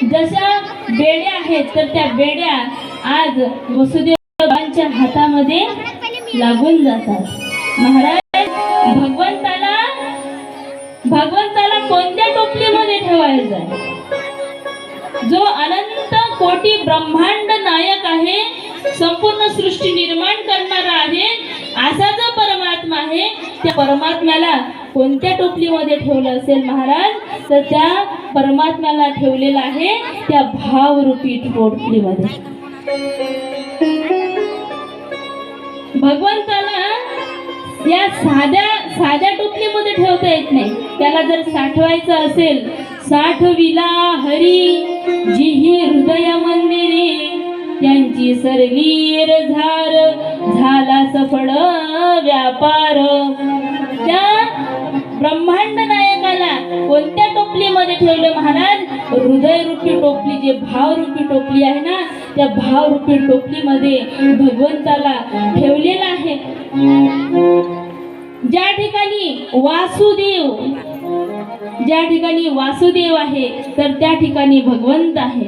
जशा बेड्या आहेत तर त्या बेड्या आज वसुदेवांच्या हातामध्ये लागून जातात। महाराज भगवंताला कोणत्या टोपलीमध्ये ठेवायचं? जो अनंत कोटी ब्रह्मांड नायक आहे, संपूर्ण सृष्टी निर्माण करणारा आहे, असा जो परमात्मा आहे त्या परमात्म्याला कोणत्या टोपलीमध्ये ठेवलं असेल महाराज? तर त्या परमात्म्याला ठेवलेलं आहे त्या भावरूपी टोपलीमध्ये। भगवंताला या साध्या टोपलीमध्ये ठेवता येत नाही। त्याला जर साठवायचं असेल, साठविला हरी जिही हृदय मंदिरे, त्यांची सरलीर झाला सफळ व्यापार। त्या ब्रह्मांड नायकाला कोणत्या टोपलीमध्ये ठेवलं महाराज? हृदयरूपी टोपली, जे भावरूपी टोपली आहे ना, त्या भावरूपी टोपलीमध्ये भगवंताला ठेवलेलं आहे। ज्या ठिकाणी वासुदेव आहे तर त्या ठिकाणी भगवंत आहे।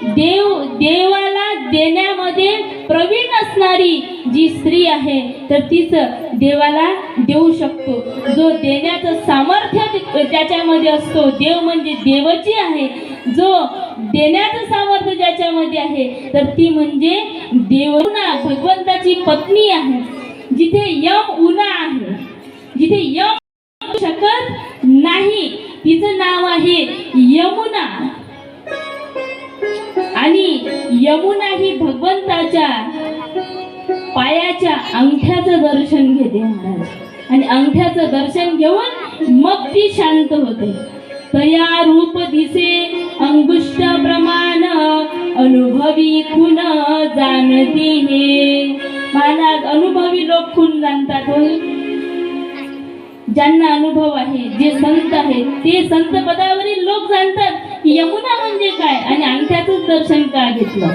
देवाला देण्यामध्ये प्रवीण असणारी जी स्त्री आहे तर तीच देवाला देऊ शकतो। जो देण्याचं सामर्थ्य त्याच्यामध्ये असतो, देव म्हणजे देवची आहे, जो देण्याचं सामर्थ्य ज्याच्यामध्ये आहे तर ती म्हणजे देवना भगवंताची पत्नी आहे। जिथे यम उना आहे, जिथे यम शकत नाही, तिचं नाव आहे यमुना। आणि यमुना ही भगवंताच्या पायाच्या अंगठ्याचं दर्शन घेते महाराज, आणि अंगठ्याचं दर्शन घेऊन मग ती शांत होते। तया रूप दिसे अंगुष्ठ प्रमाण, अनुभवी खून जाणती हे। महाराज अनुभवी लोक खून जाणतात होय। ज्यांना अनुभव आहे, जे संत आहेत, ते संत पदावरील लोक जाणतात यमुना म्हणजे काय आणि अंगठ्याचंच दर्शन का घेतलं।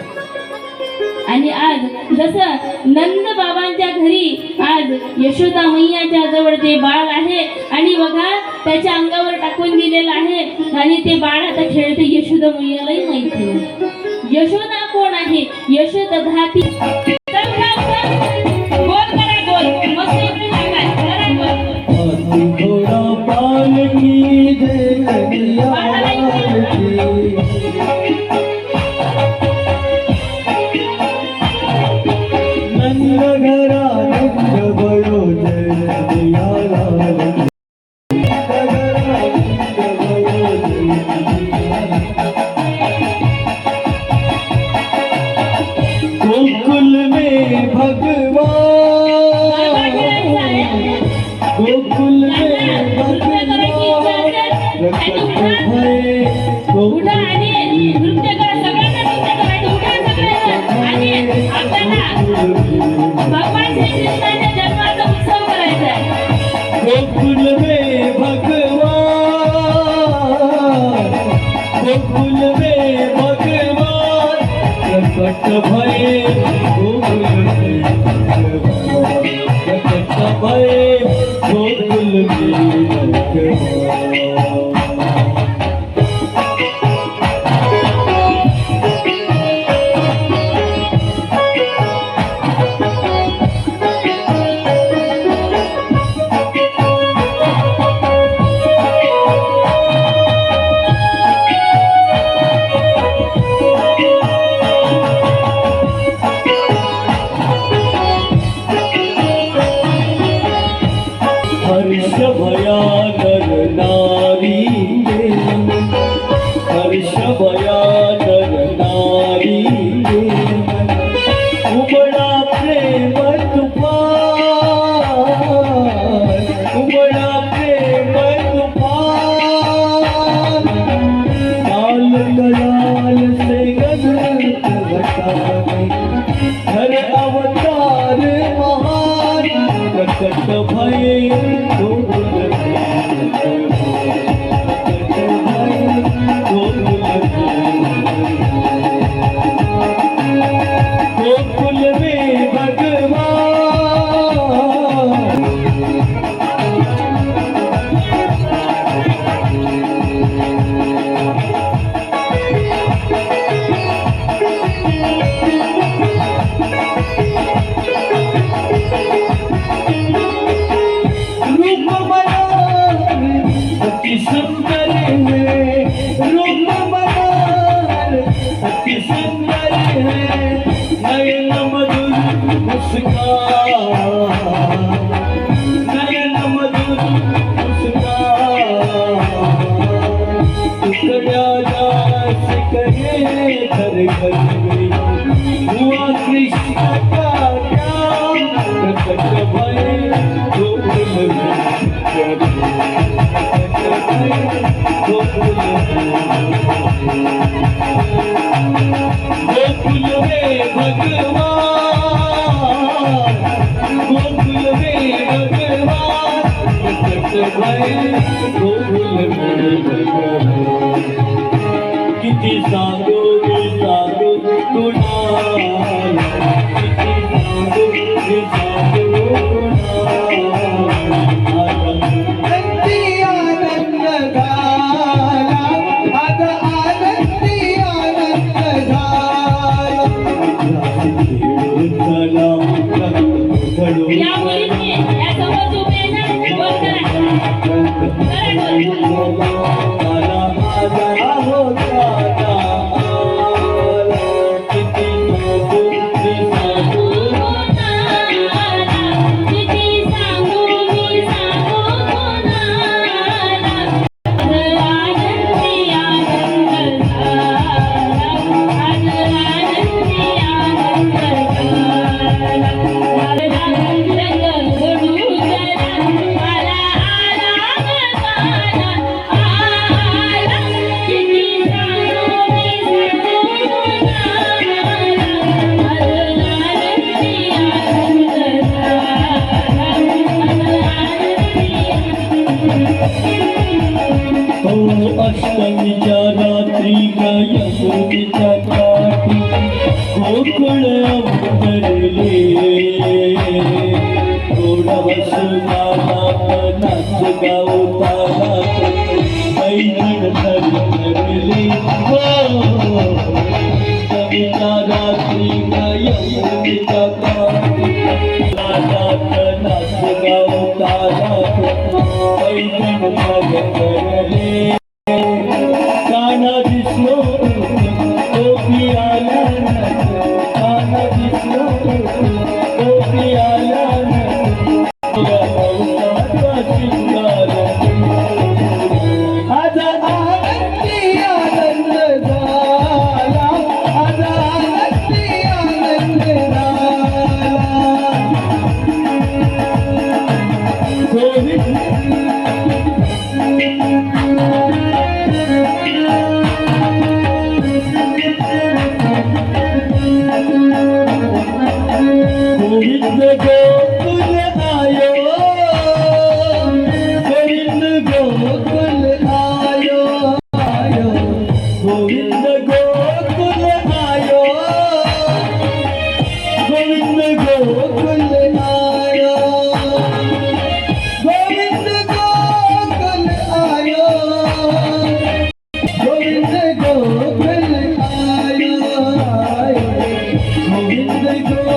आणि आज जसं नंद बाबांच्या घरी आज यशोदा मैयाच्या जवळ ते बाळ आहे आणि बघा त्याच्या अंगावर टाकून दिलेलं आहे आणि ते बाळ आता खेळते, यशोदा मैयालाही माहिती आहे यशोदा कोण आहे। यशोदा धाती उसका नयन मधुर उसका टुकड़ा दास करे घर घर में हुआ कृष्ण का प्यार प्रकट भय गोकुल में गोकुल में भगवान गोकुल में भगवान प्रकट भय गोकुल में भगवान किती सांगो मी सांगो कुणाला किती सांगो मी सांगो कुणाला आनंदी आनंद झाला आज आनंदी आनंद झाला या मुलींनी या समोर उभे आहे ना वर करा अष्टमीच्या रात्री यमुनेच्या काठी गोकुळ अवतरले थोडा वसुमानात नाच गावतानात पैठण धरले अष्टमीच्या रात्री यमुनेच्या काठी नाच गावतानात पैठण धरले काना दिसलो गोपी आला काना दिसलो गोपी आला शिंगार आज आनंदी आनंद झाला आज आनंदी आनंद गोविंद गोकुल आयो गोविंद गोकुल आयो आयो गोविंद गोकुल आयो गोविंद गोकुल आयो गोविंद गोकुल आयो गोविंद गोकुल आयो गोविंद गोकुल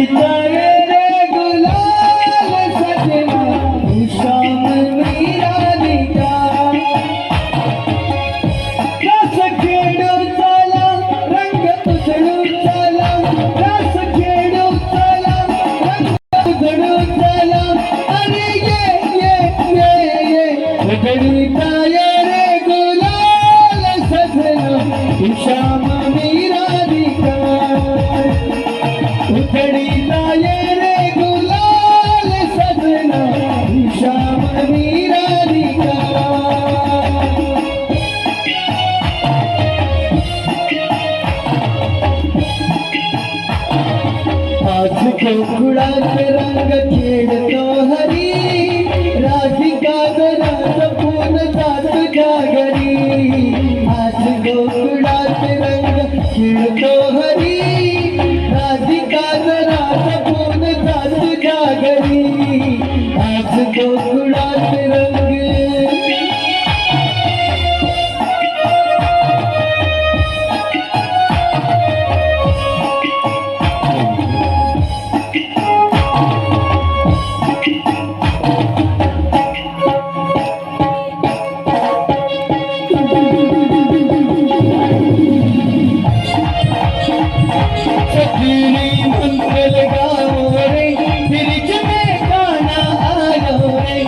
उतरीचा ये रे गुलाल सजना तू श्याम मी राधिका रस खेळू चला रंग उजळू चला रस खेळू चला रंग उजळू चला अरे ये उतरीचा ये रे गुलाल सजना तू श्याम मी राधिका उतरीचा ये रे गुलाल सजना तू श्याम मी राधिका आज गोकुळात रंग खेळतो हरी राधिका जरा जपून जा तुझ्या घरी आज गोकुळात रंग खेळतो हरी राधिका जरा जपून जा तुझ्या घरी आज गोकुळात रंग सखी मंगल गाओ रे ब्रिज में गाना आयो रे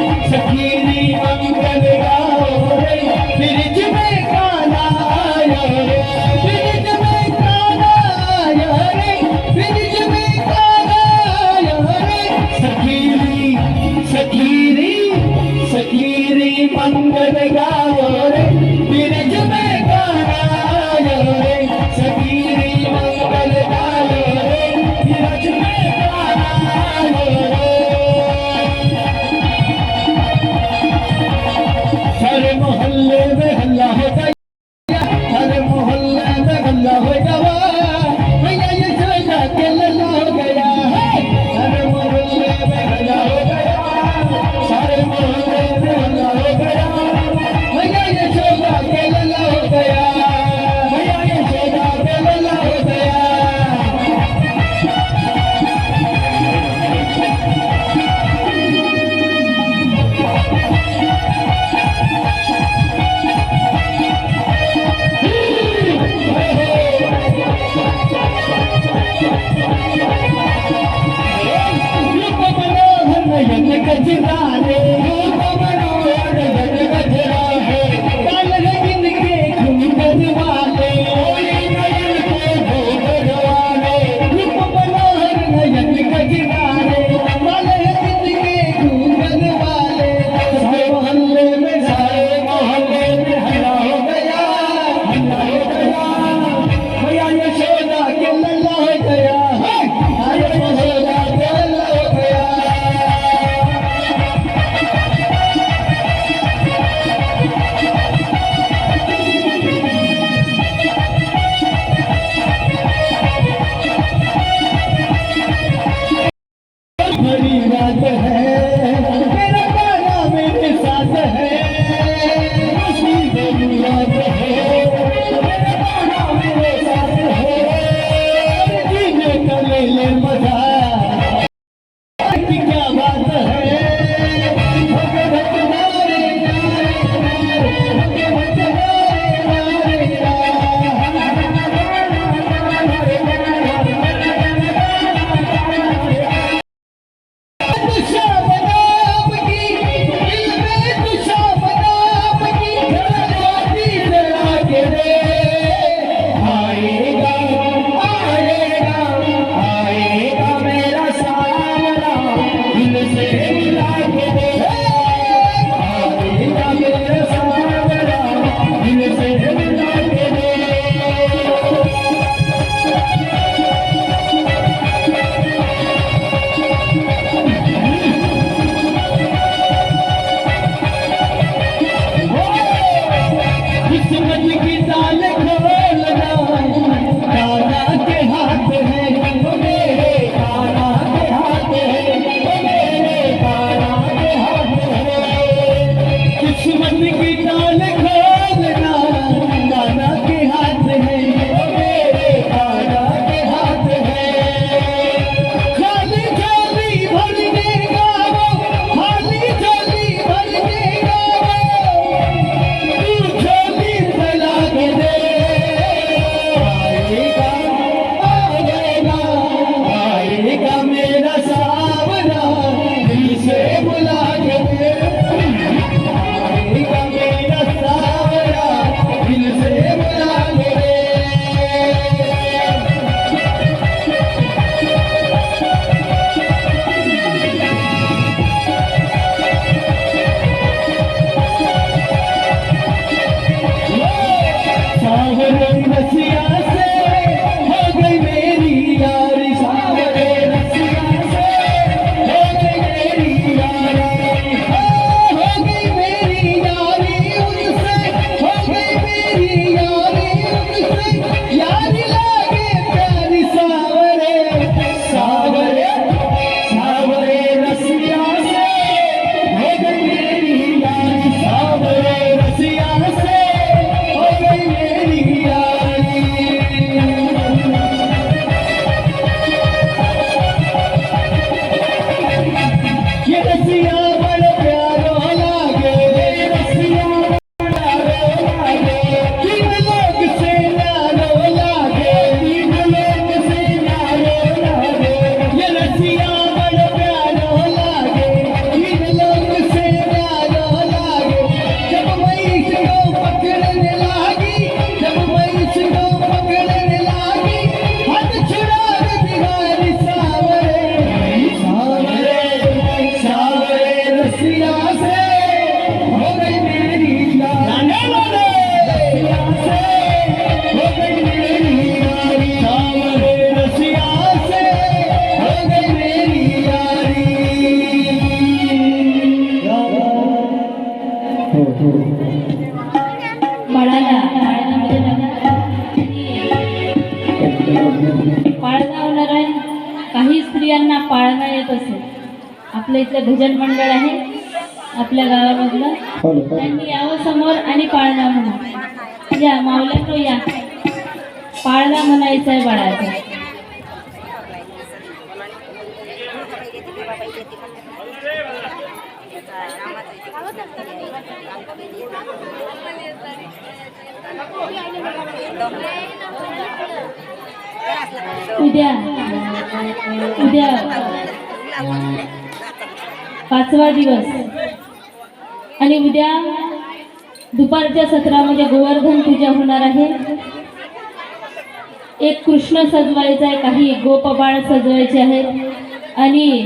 पाळणा होणार आहे. काही स्त्रियांना पाळणा येत असेल. आपलं इथलं भजन मंडळ आहे आपल्या गावामधलं, त्यांनी यावं समोर आणि पाळणा म्हणा. या मावल्यानो या, पाळणा म्हणायचा आहे बाळाचा. उद्या 5वा दिवस आणि उद्या दुपारच्या सत्रामध्ये गोवर्धन पूजा होणार आहे. एक कृष्ण सजवायचा आहे, काही गोपबाळ सजवायचे आहेत आणि